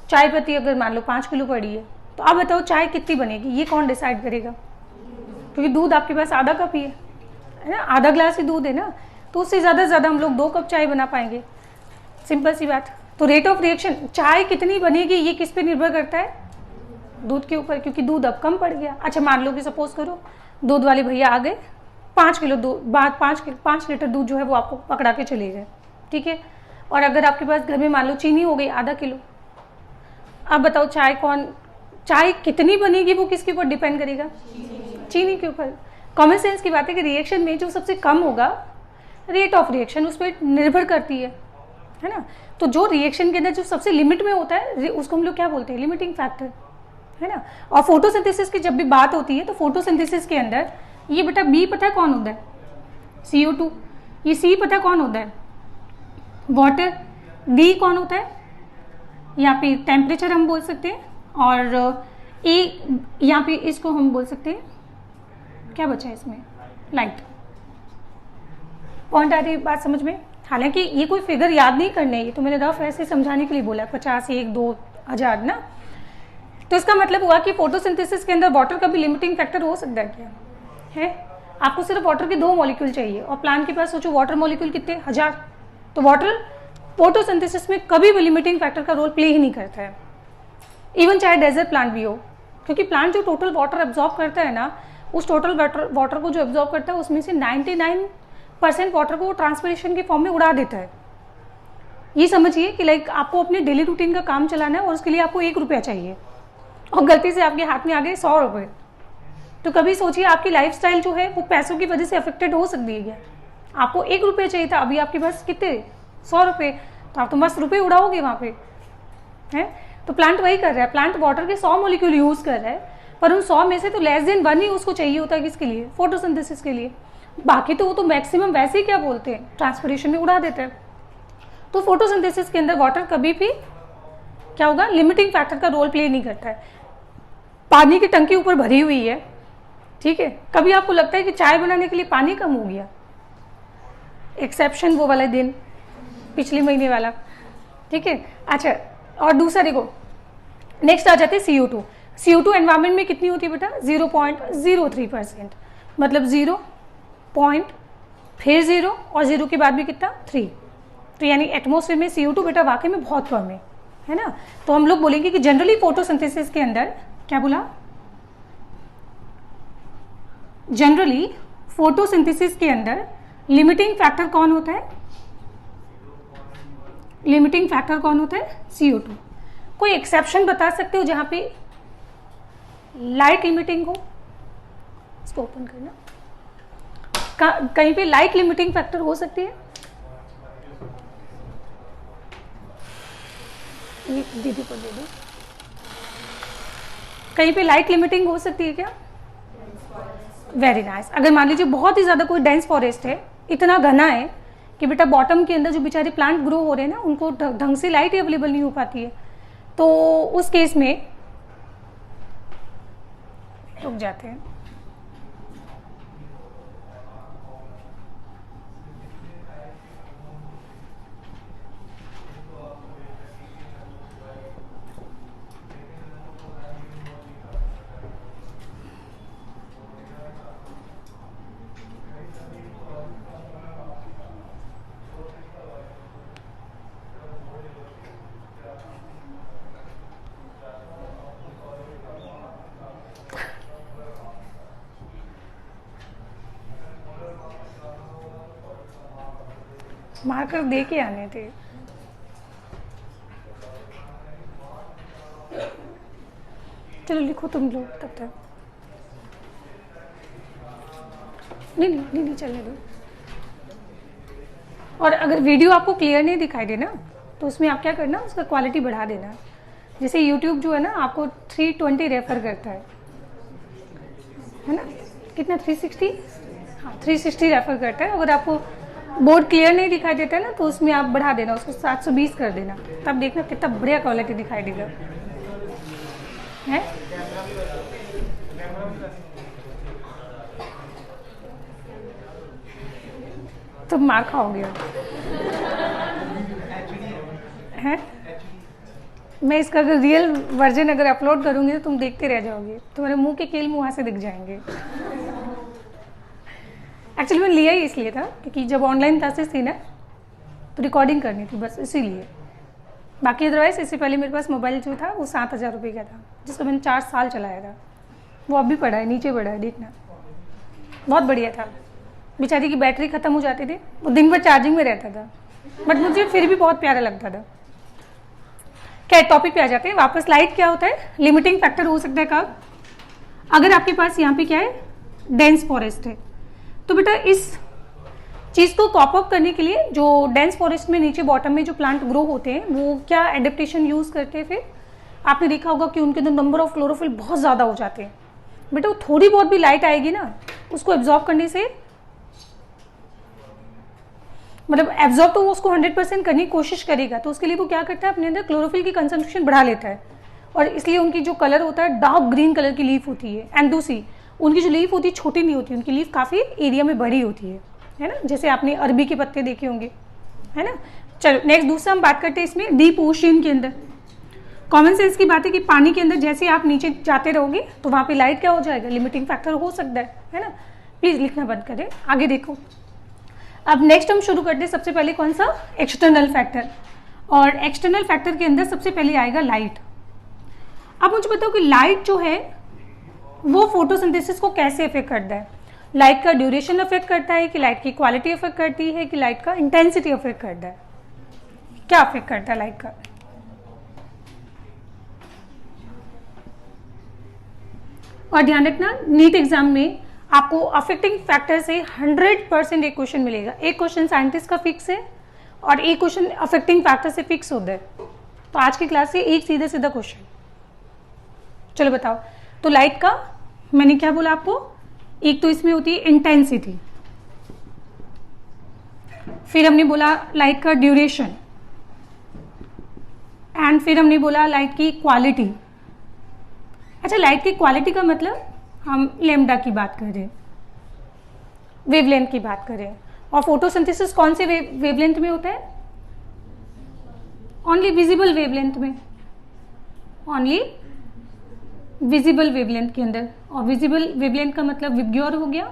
चाय पत्ती अगर मान लो 5 किलो पड़ी है, तो अब बताओ चाय कितनी बनेगी? ये कौन डिसाइड करेगा? क्योंकि दूध आपके पास आधा कप ही है ना, आधा ग्लास ही दूध है ना, तो उससे ज़्यादा से ज़्यादा हम लोग 2 कप चाय बना पाएंगे, सिंपल सी बात। तो रेट ऑफ रिएक्शन चाय कितनी बनेगी ये किस पे निर्भर करता है? दूध के ऊपर, क्योंकि दूध अब कम पड़ गया। अच्छा मान लो कि सपोज करो दूध वाले भैया आ गए, 5 किलो दूध, 5 लीटर दूध जो है वो आपको पकड़ा के चले गए, ठीक है। और अगर आपके पास घर में मान लो चीनी हो गई आधा किलो, अब बताओ चाय कितनी बनेगी वो किसके ऊपर डिपेंड करेगा? चीनी के ऊपर। कॉमन सेंस की बात है कि रिएक्शन में जो सबसे कम होगा, रेट ऑफ रिएक्शन उस पर निर्भर करती है ना। तो जो रिएक्शन के अंदर जो सबसे लिमिट में होता है उसको हम लोग क्या बोलते हैं? लिमिटिंग फैक्टर, है ना। और फोटोसिंथेसिस की जब भी बात होती है तो फोटोसिंथेसिस के अंदर ये बेटा बी पता है कौन होता है? CO2। ये सी पता है कौन होता है? वाटर। डी कौन होता है? यहाँ पे टेम्परेचर हम बोल सकते हैं, और ए यहाँ पे इसको हम बोल सकते हैं, क्या बचा है इसमें? लाइट। पॉइंट आ रही बात समझ में? हालांकि ये कोई फिगर याद नहीं करने, ये तो मैंने रफ ऐसे समझाने के लिए बोला, 50, 1, 2, 1000 ना। तो इसका मतलब हुआ कि फोटोसिंथेसिस के अंदर वाटर का भी लिमिटिंग फैक्टर हो सकता है क्या? है। आपको सिर्फ वाटर के 2 मॉलिक्यूल चाहिए और प्लांट के पास सोचो वाटर मॉलिक्यूल कितने? 1000। तो वाटर फोटोसिंथेसिस में कभी भी लिमिटिंग फैक्टर का रोल प्ले ही नहीं करता है, इवन चाहे डेजर्ट प्लांट भी हो, क्योंकि प्लांट जो टोटल वाटर एब्जॉर्ब करता है ना, उस टोटल वाटर को जो एब्जॉर्ब करता है उसमें से 99% वाटर को ट्रांसपिरेशन के फॉर्म में उड़ा देता है। ये समझिए कि लाइक आपको अपने डेली रूटीन का काम चलाना है और उसके लिए आपको 1 रुपया चाहिए और गलती से आपके हाथ में आ गए 100 रुपये, तो कभी सोचिए आपकी लाइफस्टाइल जो है वो पैसों की वजह से अफेक्टेड हो सकती है क्या? आपको 1 रुपया चाहिए था, अभी आपके पास कितने? 100 रुपये, तो आप तो मस्त रुपये उड़ाओगे वहाँ पे, है। तो प्लांट वही कर रहा है, प्लांट वाटर के 100 मॉलिक्यूल यूज कर रहा है, पर उन 100 में से तो लेस देन 1 ही उसको चाहिए होता है, किसके लिए? फोटोसिंथेसिस के लिए। बाकी तो वो तो मैक्सिमम वैसे ही क्या बोलते हैं, ट्रांसपिरेशन में उड़ा देता है। तो फोटोसिंथेसिस के अंदर वाटर कभी भी क्या होगा? लिमिटिंग फैक्टर का रोल प्ले नहीं करता है। पानी की टंकी ऊपर भरी हुई है, ठीक है, कभी आपको लगता है कि चाय बनाने के लिए पानी कम हो गया? एक्सेप्शन वो वाला दिन पिछले महीने वाला, ठीक है। अच्छा, और दूसरा देखो, नेक्स्ट आ जाते हैं CO2। CO2 एनवायरमेंट में कितनी होती है बेटा? 0.03%, मतलब 0 पॉइंट फिर 0 और 0 के बाद भी कितना? 3। तो यानी एटमॉस्फेयर में CO2 बेटा वाकई में बहुत कम है ना। तो हम लोग बोलेंगे कि जनरली फोटोसिंथेसिस के अंदर क्या बोला? जनरली फोटोसिंथेसिस के अंदर लिमिटिंग फैक्टर कौन होता है? लिमिटिंग फैक्टर कौन होता है? CO2। कोई एक्सेप्शन बता सकते हो जहां पे लाइट लिमिटिंग हो? इसको ओपन करना, कहीं पे लाइट लिमिटिंग फैक्टर हो सकती है? ये दीदी को दे दो। कहीं पे लाइट लिमिटिंग हो सकती है क्या? Very nice. अगर मान लीजिए बहुत ही ज्यादा कोई डेंस फॉरेस्ट है, इतना घना है कि बेटा बॉटम के अंदर जो बेचारे प्लांट ग्रो हो रहे हैं ना, उनको ढंग से लाइट अवेलेबल नहीं हो पाती है, तो उस केस में रुक जाते हैं। मार्कर दे के आने थे। चलो लिखो तुम लोग तब तक। नहीं चलने दो। और अगर वीडियो आपको क्लियर नहीं दिखाई दे ना, तो उसमें आप क्या करना, उसका क्वालिटी बढ़ा देना। जैसे YouTube जो है ना आपको 320 रेफर करता है ना, कितना 360, हाँ 360 रेफर करता है। अगर आपको बोर्ड क्लियर नहीं दिखाई देता है ना, तो उसमें आप बढ़ा देना, उसको 720 कर देना, तब देखना कितना बढ़िया क्वालिटी दिखाई देगा है। तुम मार खाओगे है। मैं इसका अगर रियल वर्जन अगर अपलोड करूंगी तो तुम देखते रह जाओगे, तुम्हारे मुंह के कील मुंह से दिख जाएंगे। एक्चुअली मैं लिया ही इसलिए था क्योंकि जब ऑनलाइन क्लासेस थी ना तो रिकॉर्डिंग करनी थी, बस इसीलिए। बाकी अदरवाइज इससे पहले मेरे पास मोबाइल जो था वो 7,000 रुपये का था, जिसको मैंने 4 साल चलाया था। वो अब भी पड़ा है, नीचे पड़ा है, देखना। बहुत बढ़िया था। बेचारी की बैटरी ख़त्म हो जाती थी, वो दिन भर चार्जिंग में रहता था, बट मुझे फिर भी बहुत प्यारा लगता था। क्या टॉपिक पे आ जाते हैं वापस। लाइट क्या होता है, लिमिटिंग फैक्टर हो सकता है कब, अगर आपके पास यहाँ पे क्या है, डेंस फॉरेस्ट है। तो बेटा इस चीज़ को कॉप अप करने के लिए जो डेंस फॉरेस्ट में नीचे बॉटम में जो प्लांट ग्रो होते हैं वो क्या एडेप्टेशन यूज़ करते हैं। फिर आपने देखा होगा कि उनके अंदर नंबर ऑफ क्लोरोफिल बहुत ज़्यादा हो जाते हैं। बेटा वो थोड़ी बहुत भी लाइट आएगी ना, उसको एब्जॉर्ब करने से, मतलब एब्जॉर्ब तो वो उसको 100% करने की कोशिश करेगा, तो उसके लिए वो क्या करता है, अपने अंदर क्लोरोफिल की कंसंट्रेशन बढ़ा लेता है। और इसलिए उनकी जो कलर होता है डार्क ग्रीन कलर की लीफ होती है। एंड दूसरी उनकी जो लीफ होती है छोटी नहीं होती, उनकी लीफ काफ़ी एरिया में बड़ी होती है ना, जैसे आपने अरबी के पत्ते देखे होंगे, है ना। चलो नेक्स्ट दूसरा हम बात करते हैं इसमें डीप ओशन के अंदर। कॉमन सेंस की बात है कि पानी के अंदर जैसे आप नीचे जाते रहोगे तो वहाँ पे लाइट क्या हो जाएगा, लिमिटिंग फैक्टर हो सकता है ना। प्लीज़ लिखना बंद करें, आगे देखो। अब नेक्स्ट हम शुरू करते हैं सबसे पहले कौन सा, एक्सटर्नल फैक्टर। और एक्सटर्नल फैक्टर के अंदर सबसे पहले आएगा लाइट। अब मुझे बताओ कि लाइट जो है वो फोटोसिंथेसिस को कैसे अफेक्ट करता है। लाइट का ड्यूरेशन अफेक्ट करता है, कि लाइट की क्वालिटी अफेक्ट करती है, कि लाइट का इंटेंसिटी अफेक्ट करता है। क्या अफेक्ट करता है लाइट का, और ध्यान रखना नीट एग्जाम में आपको अफेक्टिंग फैक्टर से 100% एक क्वेश्चन मिलेगा। एक क्वेश्चन साइंटिस्ट का फिक्स है और एक क्वेश्चन अफेक्टिंग फैक्टर से फिक्स होता है। तो आज की क्लास से एक सीधा सीधा क्वेश्चन। चलो बताओ, तो लाइट का मैंने क्या बोला आपको, एक तो इसमें होती है इंटेंसिटी, फिर हमने बोला लाइट का ड्यूरेशन, एंड फिर हमने बोला लाइट की क्वालिटी। अच्छा, लाइट की क्वालिटी का मतलब हम लेमडा की बात करें, वेवलेंथ की बात करें। और फोटोसिंथेसिस कौन से वेवलेंथ में होता है, ओनली विजिबल वेवलेंथ में, ओनली विजिबल वेवलेंथ के अंदर। और विजिबल वेवलेंथ का मतलब विबग्योर हो गया।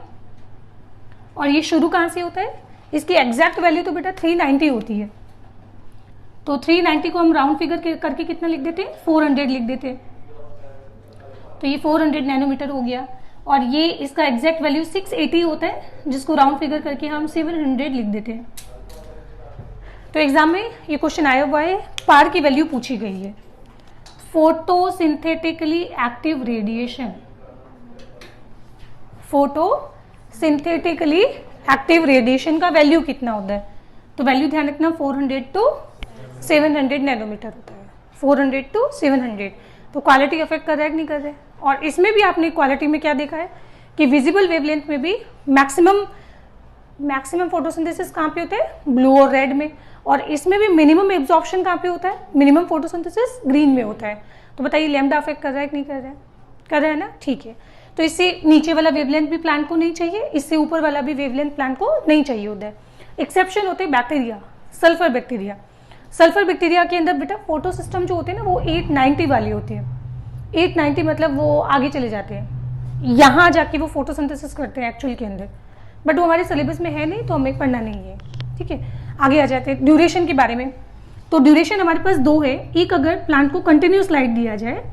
और ये शुरू कहाँ से होता है, इसकी एग्जैक्ट वैल्यू तो बेटा 390 होती है। तो 390 को हम राउंड फिगर करके कितना लिख देते हैं, 400 लिख देते हैं। तो ये 400 नैनोमीटर हो गया। और ये इसका एग्जैक्ट वैल्यू 680 होता है, जिसको राउंड फिगर करके हम 700 लिख देते हैं। तो एग्जाम में ये क्वेश्चन आया हुआ है, पार की वैल्यू पूछी गई है। Photosynthetically active radiation, photosynthetically active radiation का वैल्यू कितना होता है। तो वैल्यू ध्यान रखना 400 to 700 नैनोमीटर होता है, 400 to 700। तो क्वालिटी अफेक्ट कर रहा है कि नहीं कर रहा है। और इसमें भी आपने क्वालिटी में क्या देखा है कि विजिबल वेवलेंथ में भी मैक्सिमम फोटोसिंथेसिस कहाँ पे होता है, ब्लू और रेड में। और इसमें भी मिनिमम एब्जॉर्प्शन कहाँ पे होता है, मिनिमम फोटोसिंथेसिस ग्रीन में होता है। तो बताइए लैम्डा अफेक्ट कर रहा है कि नहीं कर रहा है, कर रहा है ना, ठीक है। तो इससे नीचे वाला वेवलेंथ भी प्लांट को नहीं चाहिए, इससे ऊपर वाला भी वेवलेंथ प्लांट को नहीं चाहिए होता है। एक्सेप्शन होते हैं bacteria, sulphur bacteria. Sulphur bacteria के अंदर बेटा फोटो सिस्टम जो होते हैं ना वो 890 वाली होती है। 890 मतलब वो आगे चले जाते हैं, यहाँ जाके वो फोटोसिंथेसिस करते हैं एक्चुअल के अंदर, बट वो हमारे सिलेबस में है नहीं, तो हमें पढ़ना नहीं है, ठीक है। आगे आ जाते हैं ड्यूरेशन के बारे में। तो ड्यूरेशन हमारे पास दो है, एक अगर प्लांट को कंटिन्यूस लाइट दिया जाए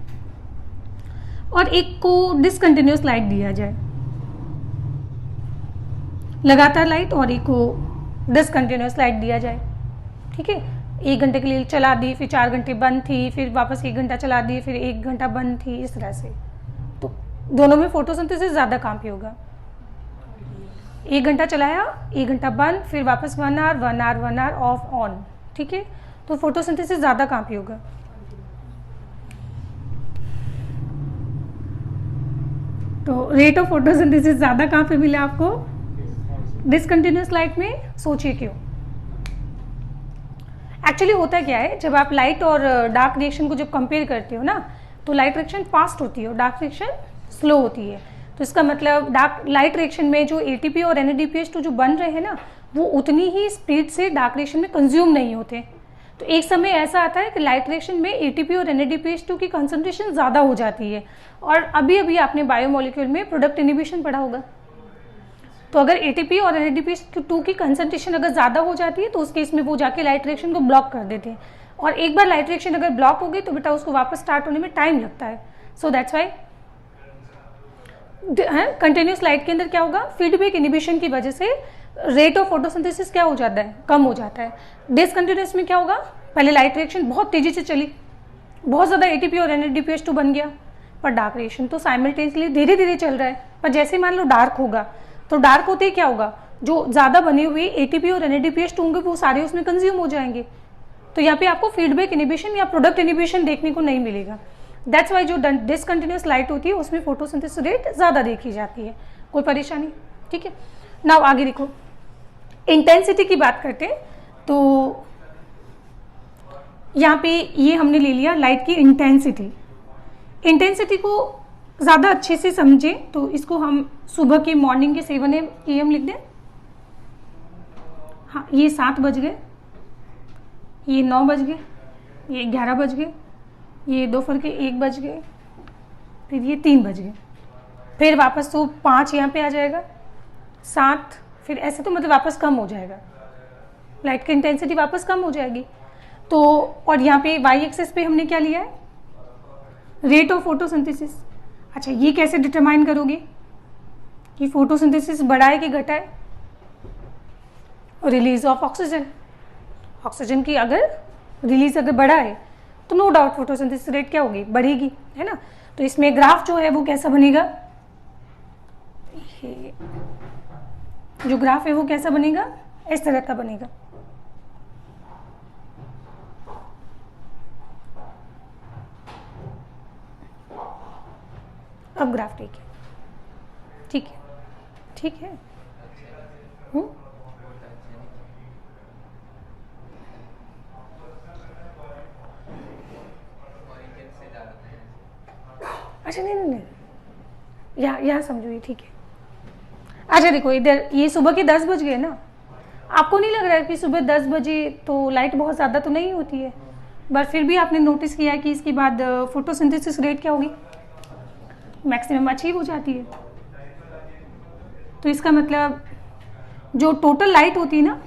और एक को डिसकंटिन्यूस लाइट दिया जाए, लगातार लाइट और एक को डिसकंटिन्यूस लाइट दिया जाए, ठीक है, 1 घंटे के लिए चला दी, फिर 4 घंटे बंद थी, फिर वापस 1 घंटा चला दी, फिर 1 घंटा बंद थी, इस तरह से। तो दोनों में फोटोसिंथेसिस ज़्यादा काम पे होगा। 1 घंटा चलाया, 1 घंटा बंद, फिर वापस 1 hour 1 hour 1 hour off on, ठीक है, तो फोटोसिंथेसिस ज़्यादा काम पे होगा। तो रेट ऑफ फोटोसिंथेसिस ज़्यादा कहाँ पे मिला आपको? डिसकंटिन्यूस लाइट में। सोचिए क्यों? एक्चुअली होता क्या है, जब आप लाइट और डार्क रिएक्शन को जब कंपेयर करते हो ना, तो लाइट रिएक्शन फास्ट होती है और डार्क रिएक्शन स्लो होती है। तो इसका मतलब डार्क लाइट रिएक्शन में जो एटीपी और NADPH2 जो बन रहे हैं ना, वो उतनी ही स्पीड से डार्क रिएक्शन में कंज्यूम नहीं होते। तो एक समय ऐसा आता है कि लाइट रिएक्शन में एटीपी और NADPH2 की कंसंट्रेशन ज़्यादा हो जाती है। और अभी अभी आपने बायोमोलिक्यूल में प्रोडक्ट इनिबिशन पढ़ा होगा। तो अगर एटीपी और NADPH2 की कंसंट्रेशन अगर ज़्यादा हो जाती है तो उस केस में वो जाके लाइट रिएक्शन को ब्लॉक कर देते हैं। और एक बार लाइट रिएक्शन अगर ब्लॉक हो गई तो बेटा उसको वापस स्टार्ट होने में टाइम लगता है। So that's why continuous light के अंदर क्या होगा, फीडबैक इनिबिशन की वजह से रेट ऑफ फोटोसिंथेसिस क्या हो जाता है, कम हो जाता है। डिसकंटिन्यूस में क्या होगा, पहले लाइट रिएक्शन बहुत तेजी से चली, बहुत ज़्यादा एटीपी और NADPH2 बन गया, पर डार्क रिएक्शन तो साइमल्टेनियसली धीरे धीरे चल रहा है। पर जैसे मान लो डार्क होगा, तो डार्क होते ही क्या होगा, जो ज़्यादा बने हुए एटीपी और NADPH2 होंगे वो सारे उसमें कंज्यूम हो जाएंगे। तो यहाँ पे आपको फीडबैक इनिबिशन या प्रोडक्ट इनिबिशन देखने को नहीं मिलेगा। दैट्स वाई जो डिसकंटिन्यूस लाइट होती है उसमें फोटोसिंथेसिस रेट ज़्यादा देखी जाती है। कोई परेशानी? ठीक है। नाउ आगे देखो, इंटेंसिटी की बात करते हैं। तो यहाँ पे ये हमने ले लिया लाइट की इंटेंसिटी। इंटेंसिटी को ज़्यादा अच्छे से समझें तो इसको हम सुबह के मॉर्निंग के 7 AM लिख दें। हाँ, ये 7 बज गए, ये 9 बज गए, ये 11 बज गए, ये दोपहर के 1 बज गए, फिर ये 3 बज गए, फिर वापस तो 5 यहाँ पे आ जाएगा, 7, फिर ऐसे तो मतलब वापस कम हो जाएगा, लाइट की इंटेंसिटी वापस कम हो जाएगी। तो और यहाँ पे वाई एक्सिस पे हमने क्या लिया है, रेट ऑफ फोटोसिंथेसिस। अच्छा, ये कैसे डिटरमाइन करोगे कि फोटोसिंथेसिस बढ़ा है कि घटा है? रिलीज ऑफ ऑक्सीजन, ऑक्सीजन की अगर रिलीज अगर बढ़ा है तो नो डाउट फोटोसिंथेसिस रेट क्या होगी, बढ़ेगी, है ना। तो इसमें ग्राफ जो है वो कैसा बनेगा, जो ग्राफ है वो कैसा बनेगा, इस तरह का बनेगा। अब ग्राफ ठीक है, ठीक है, ठीक है। अच्छा नहीं, यहाँ समझो, ये ठीक है। अच्छा देखो, इधर ये सुबह के 10 बज गए ना, आपको नहीं लग रहा है कि सुबह 10 बजे तो लाइट बहुत ज़्यादा तो नहीं होती है, बट फिर भी आपने नोटिस किया कि इसके बाद फोटोसिंथेसिस रेट क्या होगी, मैक्सिमम अचीव हो जाती है। तो इसका मतलब जो टोटल लाइट होती है ना,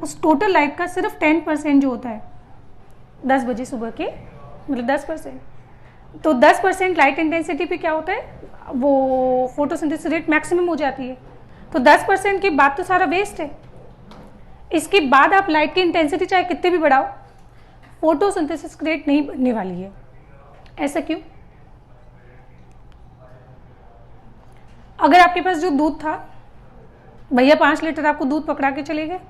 उस टोटल लाइट का सिर्फ 10% जो होता है 10 बजे सुबह के, मतलब 10%, तो 10% लाइट इंटेंसिटी पे क्या होता है, वो फोटोसिंथेसिस रेट मैक्सिमम हो जाती है। तो 10% के बाद तो सारा वेस्ट है। इसके बाद आप लाइट की इंटेंसिटी चाहे कितने भी बढ़ाओ, फोटोसिंथेसिस रेट नहीं बढ़ने वाली है। ऐसा क्यों? अगर आपके पास जो दूध था, भैया 5 लीटर आपको दूध पकड़ा के चले गए,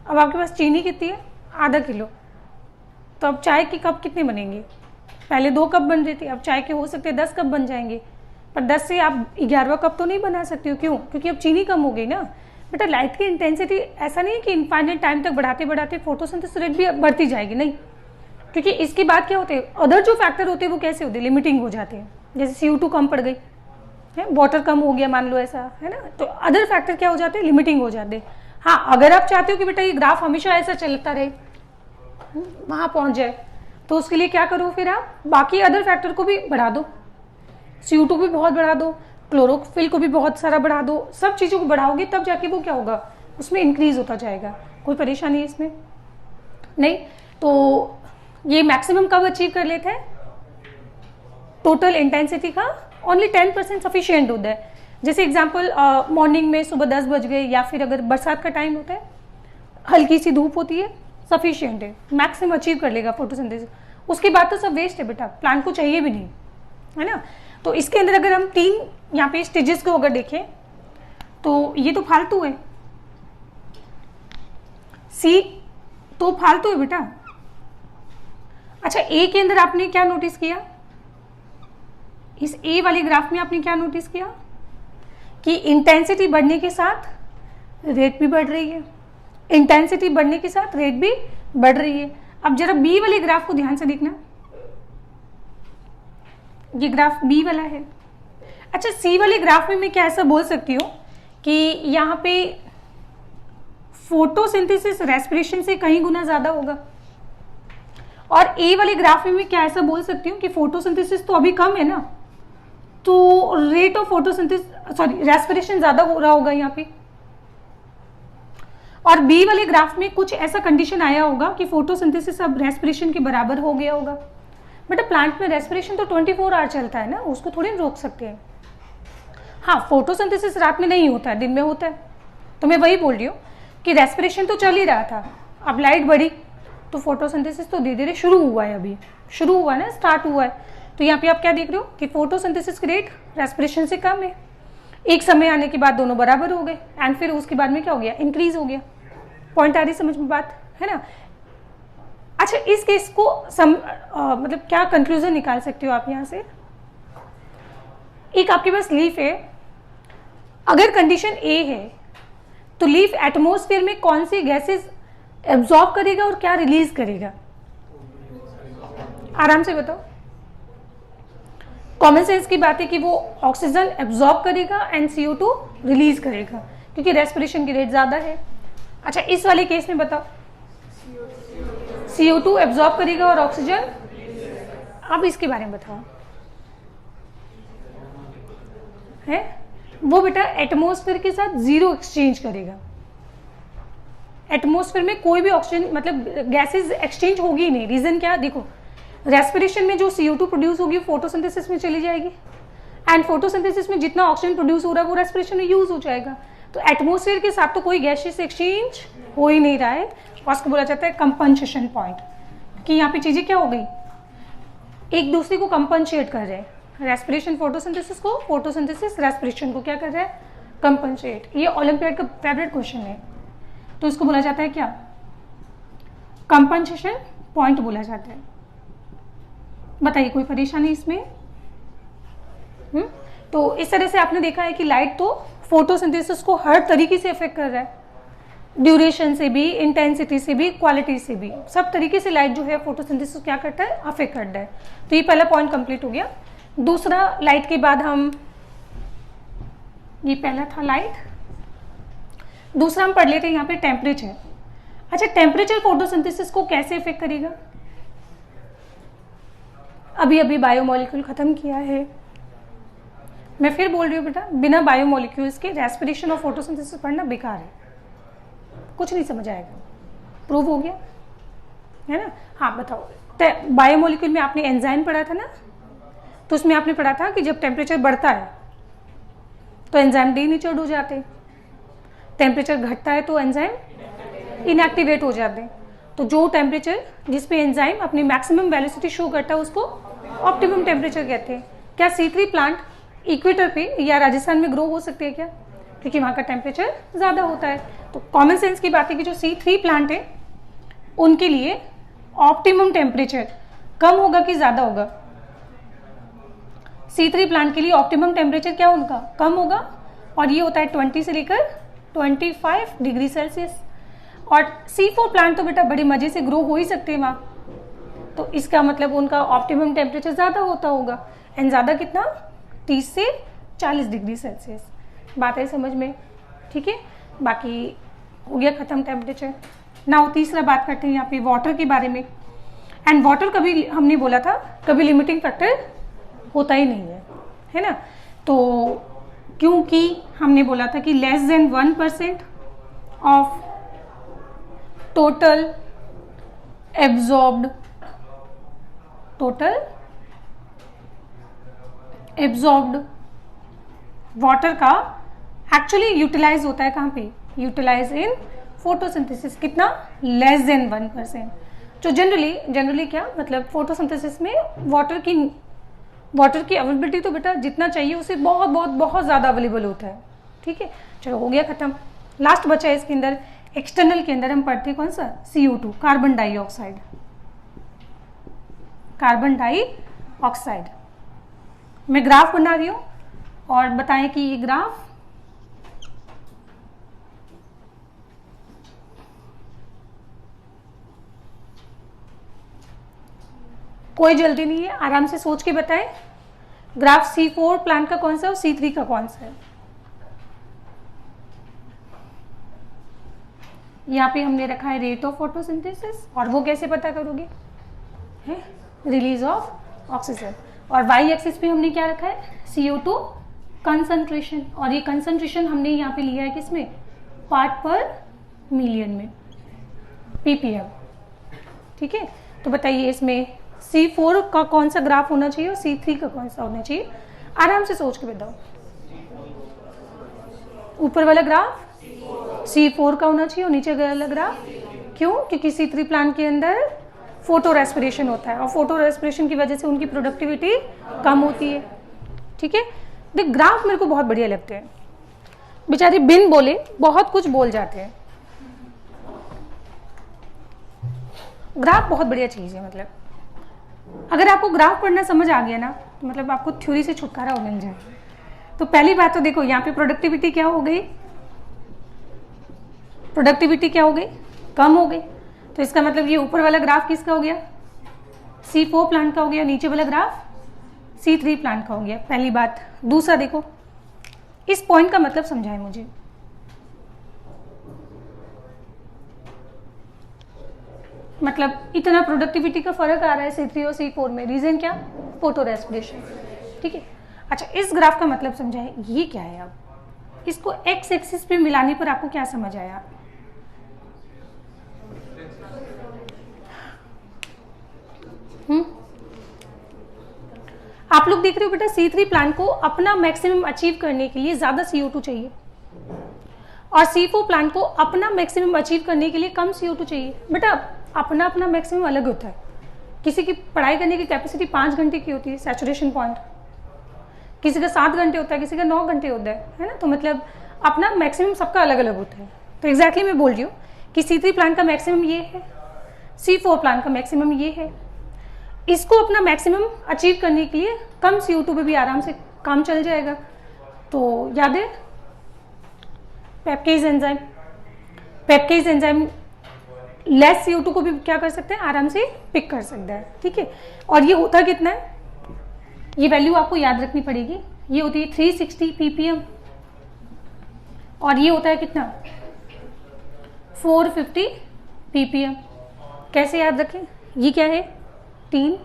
अब आपके पास चीनी कितनी है, आधा किलो, तो अब चाय के कप कितने बनेंगे? पहले 2 कप बन रहे थे, अब चाय के हो सकते हैं 10 कप बन जाएंगे, पर 10 से आप 11वां कप तो नहीं बना सकते हो। क्यों? क्योंकि अब चीनी कम हो गई ना। बेटा लाइट की इंटेंसिटी ऐसा नहीं है कि इनफाइनाइट टाइम तक बढ़ाते बढ़ाते फोटोसिंथेसिस रेट भी बढ़ती जाएगी, नहीं, क्योंकि इसके बाद क्या होते हैं, अदर जो फैक्टर होते हैं वो कैसे होते हैं, लिमिटिंग हो जाते हैं। जैसे CO2 कम पड़ गई है, वाटर कम हो गया मान लो, ऐसा है ना, तो अदर फैक्टर क्या हो जाते हैं, लिमिटिंग हो जाते हैं। हाँ, अगर आप चाहते हो कि बेटा ये ग्राफ हमेशा ऐसा चलता रहे, वहां पहुंच जाए, तो उसके लिए क्या करो, फिर आप बाकी अदर फैक्टर को भी बढ़ा दो, CO2 भी बहुत बढ़ा दो, क्लोरोफिल को भी बहुत सारा बढ़ा दो, सब चीज़ों को बढ़ाओगे तब जाके वो क्या होगा, उसमें इंक्रीज होता जाएगा। कोई परेशानी है इसमें? नहीं। तो ये मैक्सिमम कब अचीव कर लेते हैं, टोटल इंटेंसिटी का ओनली 10% सफिशियंट होता है। जैसे एग्जाम्पल मॉर्निंग में सुबह 10 बज गए, या फिर अगर बरसात का टाइम होता है हल्की सी धूप होती है, सफिशिएंट है, मैक्सिमम अचीव कर लेगा फोटोसिंथेसिस। उसके बाद तो सब वेस्ट है बेटा, प्लांट को चाहिए भी नहीं, है ना। तो इसके अंदर अगर हम 3 यहाँ पे स्टेजेस को अगर देखें तो ये तो फालतू है, सी तो फालतू है बेटा। अच्छा, ए के अंदर आपने क्या नोटिस किया, इस ए वाले ग्राफ में आपने क्या नोटिस किया कि इंटेंसिटी बढ़ने के साथ रेट भी बढ़ रही है, इंटेंसिटी बढ़ने के साथ रेट भी बढ़ रही है। अब जरा बी वाले ग्राफ को ध्यान से देखना, ये ग्राफ बी वाला है। अच्छा, सी वाले ग्राफ में मैं क्या ऐसा बोल सकती हूँ कि यहाँ पे फोटोसिंथेसिस रेस्पिरेशन से कहीं गुना ज्यादा होगा, और ए वाले ग्राफ में मैं क्या ऐसा बोल सकती हूँ कि फोटोसिंथेसिस तो अभी कम है ना, तो rate of photosynthesis sorry respiration ज्यादा हो रहा होगा यहाँ पे। और बी वाले ग्राफ में कुछ ऐसा कंडीशन आया होगा कि फोटोसिंथेसिस अब रेस्पिरेशन के बराबर हो गया होगा। बट प्लांट में रेस्पिरेशन तो 24 आवर चलता है ना, उसको थोड़ी रोक सकते हैं। हाँ, फोटोसिंथेसिस रात में नहीं होता है, दिन में होता है। तो मैं वही बोल रही हूँ कि रेस्पिरेशन तो चल ही रहा था, अब लाइट बढ़ी तो फोटोसिंथेसिस तो धीरे धीरे शुरू हुआ है, अभी शुरू हुआ है ना, स्टार्ट हुआ है। तो यहाँ पे आप क्या देख रहे हो कि फोटोसिंथेसिस की रेट रेस्पिरेशन से कम है। एक समय आने के बाद दोनों बराबर हो गए, एंड फिर उसके बाद में क्या हो गया, इंक्रीज हो गया। पॉइंट आ रही समझ में बात, है ना। अच्छा, इस केस को मतलब क्या कंक्लूजन निकाल सकते हो आप यहाँ से, एक आपके पास लीफ है, अगर कंडीशन ए है तो लीफ एटमॉस्फेयर में कौन सी गैसेस एब्जॉर्ब करेगा और क्या रिलीज करेगा, आराम से बताओ। कॉमन सेंस की बात है कि वो ऑक्सीजन एब्जॉर्ब करेगा एंड CO2 रिलीज करेगा, क्योंकि रेस्पिरेशन की रेट ज्यादा है। अच्छा, इस वाले केस में बताओ, CO2 एब्जॉर्ब करेगा और ऑक्सीजन, अब इसके बारे में बताओ। है वो बेटा एटमॉस्फेयर के साथ जीरो एक्सचेंज करेगा। एटमॉस्फेयर में कोई भी ऑक्सीजन मतलब गैसेस एक्सचेंज होगी ही नहीं। रीजन क्या, देखो रेस्पिरेशन में जो CO2 प्रोड्यूस होगी फोटोसिंथेसिस में चली जाएगी, एंड फोटोसिंथेसिस में जितना ऑक्सीजन प्रोड्यूस हो रहा है वो रेस्पिरेशन में यूज हो जाएगा। तो एटमॉस्फेयर के साथ तो कोई गैसेस एक्सचेंज हो ही नहीं रहा है, उसको बोला जाता है कंपनसेशन पॉइंट, कि यहाँ पे चीजें क्या हो गई, एक दूसरे को कंपनसेट कर रहे हैं। रेस्पिरेशन फोटोसिंथेसिस को, फोटोसिंथेसिस रेस्पिरेशन को क्या कर रहा है, कंपनसेट। ये ओलंपियाड का फेवरेट क्वेश्चन है, तो इसको बोला जाता है क्या, कंपनसेशन पॉइंट बोला जाता है। बताइए कोई परेशानी इसमें? तो इस तरह से आपने देखा है कि लाइट तो फोटोसिंथेसिस को हर तरीके से अफेक्ट कर रहा है, ड्यूरेशन से भी, इंटेंसिटी से भी, क्वालिटी से भी, सब तरीके से लाइट जो है फोटोसिंथेसिस क्या करता है, अफेक्ट करता है। तो ये पहला पॉइंट कंप्लीट हो गया। दूसरा, लाइट के बाद हम, ये पहला था लाइट, दूसरा हम पढ़ लेते हैं यहाँ पे टेम्परेचर। अच्छा, टेम्परेचर फोटोसिंथेसिस को कैसे इफेक्ट करेगा? अभी अभी बायोमोलिक्यूल खत्म किया है, मैं फिर बोल रही हूँ बेटा, बिना बायोमोलिक्यूल्स के रेस्पिरेशन और फोटोसिंथेसिस पढ़ना बेकार है, कुछ नहीं समझ आएगा। प्रूव हो गया है ना। हाँ बताओ, बायोमोलिक्यूल में आपने एंजाइम पढ़ा था ना, तो उसमें आपने पढ़ा था कि जब टेम्परेचर बढ़ता है तो एंजाइम डीनेचर्ड हो जाते हैं, टेम्परेचर घटता है तो एंजाइम इनएक्टिवेट हो जाते हैं। तो जो टेम्परेचर जिस पे एंजाइम अपनी मैक्सिमम वेलोसिटी शो करता है उसको ऑप्टिमम टेम्परेचर कहते हैं। क्या C3 प्लांट इक्वेटर पे या राजस्थान में ग्रो हो सकते हैं क्या? क्योंकि वहाँ का टेम्परेचर ज़्यादा होता है। तो कॉमन सेंस की बात है कि जो C3 प्लांट है उनके लिए ऑप्टिमम टेम्परेचर कम होगा कि ज़्यादा होगा? C3 प्लांट के लिए ऑप्टिमम टेम्परेचर क्या उनका कम होगा, और ये होता है 20 से लेकर 25 डिग्री सेल्सियस। और C4 प्लांट तो बेटा बड़े मजे से ग्रो हो ही सकते हैं वहाँ, तो इसका मतलब उनका ऑप्टिमम टेम्परेचर ज़्यादा होता होगा, एंड ज़्यादा कितना, 30 से 40 डिग्री सेल्सियस। बात है समझ में? ठीक है, बाकी हो गया खत्म टेम्परेचर। नाउ तीसरा बात करते हैं यहाँ पे वाटर के बारे में। एंड वाटर कभी हमने बोला था कभी लिमिटिंग फैक्टर होता ही नहीं है ना। तो क्योंकि हमने बोला था कि less than 1% of total absorbed water का एक्चुअली यूटिलाइज होता है कहाँ पे, यूटिलाइज इन फोटोसिंथेसिस कितना, लेस देन 1%। तो जनरली क्या मतलब फोटोसिंथेसिस में वाटर की अवेलेबिलिटी तो बेटा जितना चाहिए उसे बहुत बहुत बहुत ज़्यादा अवेलेबल होता है। ठीक है, चलो हो गया खत्म। लास्ट बचा है इसके अंदर, एक्सटर्नल के अंदर हम पढ़ते हैं कौन सा, CO2, carbon dioxide. Carbon dioxide मैं ग्राफ बना रही हूँ और बताएं कि ये ग्राफ कोई जल्दी नहीं है, आराम से सोच के बताएं। ग्राफ C4 प्लांट का कौन सा है और C3 का कौन सा है। यहाँ पे हमने रखा है रेट ऑफ फोटोसिंथेसिस, और वो कैसे पता करोगे, है रिलीज ऑफ ऑक्सीजन। और वाई एक्सिस पे हमने क्या रखा है, CO2 कंसंट्रेशन, और ये कंसंट्रेशन हमने यहाँ पे लिया है किसमें, पार्ट पर मिलियन में, ppm। ठीक है, तो बताइए इसमें C4 का कौन सा ग्राफ होना चाहिए और C3 का कौन सा होना चाहिए, आराम से सोच के बताओ। ऊपर वाला ग्राफ C4 का होना चाहिए और नीचे वाला ग्राफ, क्यों, क्योंकि C3 प्लांट के अंदर फोटो रेस्पिरेशन होता है और फोटो रेस्पिरेशन की वजह से उनकी प्रोडक्टिविटी कम होती है। ठीक है, देख ग्राफ मेरे को बहुत बढ़िया लगते हैं, बेचारे बिन बोले बहुत कुछ बोल जाते हैं। ग्राफ बहुत बढ़िया चीज है, मतलब अगर आपको ग्राफ पढ़ना समझ आ गया ना तो मतलब आपको थ्योरी से छुटकारा हो मिल जाए। तो पहली बात तो देखो यहाँ पे प्रोडक्टिविटी क्या हो गई, प्रोडक्टिविटी क्या हो गई, कम हो गई। तो इसका मतलब ये ऊपर वाला ग्राफ किसका हो गया, C4 प्लांट का हो गया, नीचे वाला ग्राफ C3 प्लांट का हो गया, पहली बात। दूसरा देखो इस पॉइंट का मतलब समझाए मुझे, मतलब इतना प्रोडक्टिविटी का फर्क आ रहा है C3 और C4 में, रीजन क्या, फोटो रेस्पिरेशन। ठीक है, अच्छा इस ग्राफ का मतलब समझाए, ये क्या है, अब इसको एक्स एक्सिस पे मिलाने पर आपको क्या समझ आया, आप लोग देख रहे हो बेटा C3 प्लांट को अपना मैक्सिमम अचीव करने के लिए ज्यादा CO2 चाहिए और C4 प्लांट को अपना मैक्सिमम अचीव करने के लिए कम CO2 चाहिए। बेटा अपना अपना मैक्सिमम अलग होता है, किसी की पढ़ाई करने की कैपेसिटी 5 घंटे की होती है सैचुरेशन पॉइंट, किसी का 7 घंटे होता है, किसी का 9 घंटे होता है ना। तो मतलब अपना मैक्सिमम सबका अलग अलग होता है। तो एग्जैक्टली मैं बोल रही हूँ कि C3 प्लांट का मैक्सिमम ये है, C4 प्लांट का मैक्सिमम ये है। इसको अपना मैक्सिमम अचीव करने के लिए कम CO2 पे भी आराम से काम चल जाएगा। तो याद है पेप्टेज एंजाइम लेस CO2 को भी क्या कर सकते हैं, आराम से पिक कर सकता है। ठीक है, और ये होता कितना है, ये वैल्यू आपको याद रखनी पड़ेगी, ये होती है 360 ppm और ये होता है कितना 450 ppm। कैसे याद रखें, ये क्या है 3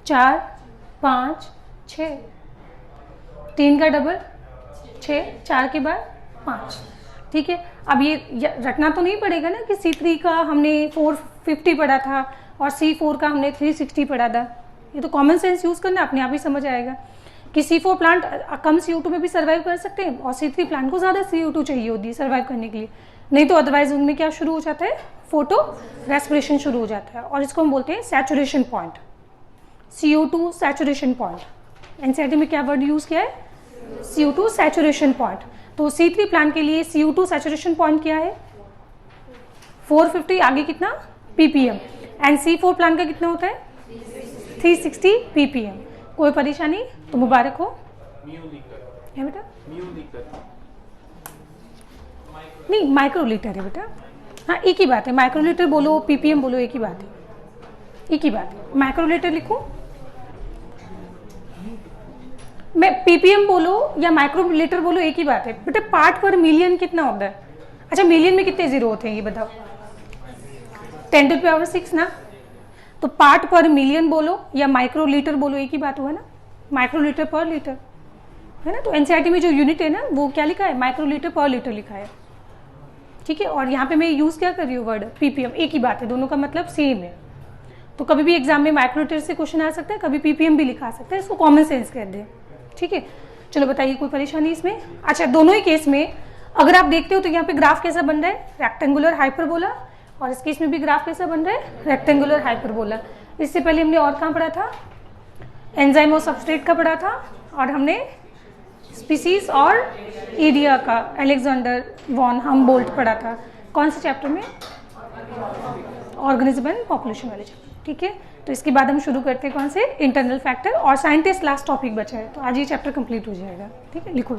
4 5 6, 3 का डबल 6, 4 के बाद 5। ठीक है, अब ये रटना तो नहीं पड़ेगा ना कि C3 का हमने 450 पढ़ा था और C4 का हमने 360 पढ़ा था। ये तो कॉमन सेंस यूज करना, अपने आप ही समझ आएगा कि C4 प्लांट कम CO2 में भी सर्वाइव कर सकते हैं और C3 प्लांट को ज़्यादा CO2 चाहिए होती है सर्वाइव करने के लिए, नहीं तो अदरवाइज उनमें क्या शुरू हो जाता है, फोटो रेस्पिरेशन शुरू हो जाता है और इसको हम बोलते हैं saturation point, CO2 saturation point. NCERT में क्या वर्ड यूज किया है, CO2 सैचुरेशन पॉइंट। तो C3 प्लांट के लिए CO2 सैचुरेशन पॉइंट क्या है 450, आगे कितना ppm, एंड C4 प्लांट का कितना होता है 360 ppm। कोई परेशानी तो मुबारक हो, है बेटा नहीं माइक्रोलीटर है बेटा, हाँ एक ही बात है, माइक्रोलीटर बोलो ppm बोलो एक ही बात है, एक ही बात है। माइक्रोलीटर लिखूं मैं, ppm बोलो या माइक्रोलीटर बोलो एक ही बात है बेटा। पार्ट पर मिलियन कितना होता है, अच्छा मिलियन में कितने जीरो होते हैं ये बताओ, 10⁶ ना। तो पार्ट पर मिलियन बोलो या माइक्रोलीटर बोलो एक ही बात हुआ ना, माइक्रोलीटर पर लीटर है ना। तो एनसीईआरटी में जो यूनिट है ना वो क्या लिखा है, माइक्रोलीटर पर लीटर लिखा है। ठीक है, और यहाँ पे मैं यूज क्या कर रही हूँ वर्ड ppm, एक ही बात है, दोनों का मतलब सेम है। तो कभी भी एग्जाम में माइक्रोलीटर से क्वेश्चन आ सकता है, कभी ppm भी लिखा सकता है, इसको कॉमन सेंस कह दे। ठीक है, चलो बताइए कोई परेशानी इसमें। अच्छा दोनों ही केस में अगर आप देखते हो तो यहाँ पे ग्राफ कैसा बन रहा है, रेक्टेंगुलर हाइपरबोला, और इस केस में भी ग्राफ कैसा बन रहा है, रेक्टेंगुलर हाइपरबोला। इससे पहले हमने और कहाँ पढ़ा था, एंजाइम और सबस्ट्रेट का पढ़ा था, और हमने स्पीसीज और एरिया का अलेक्जेंडर वॉन हमबोल्ट पढ़ा था। कौन से चैप्टर में, ऑर्गेनिज्म एंड पॉपुलेशन वाले चैप्टर। ठीक है, तो इसके बाद हम शुरू करते हैं कौन से, इंटरनल फैक्टर, और साइंटिस्ट लास्ट टॉपिक बचा है, तो आज ये चैप्टर कंप्लीट हो जाएगा। ठीक है, लिखो।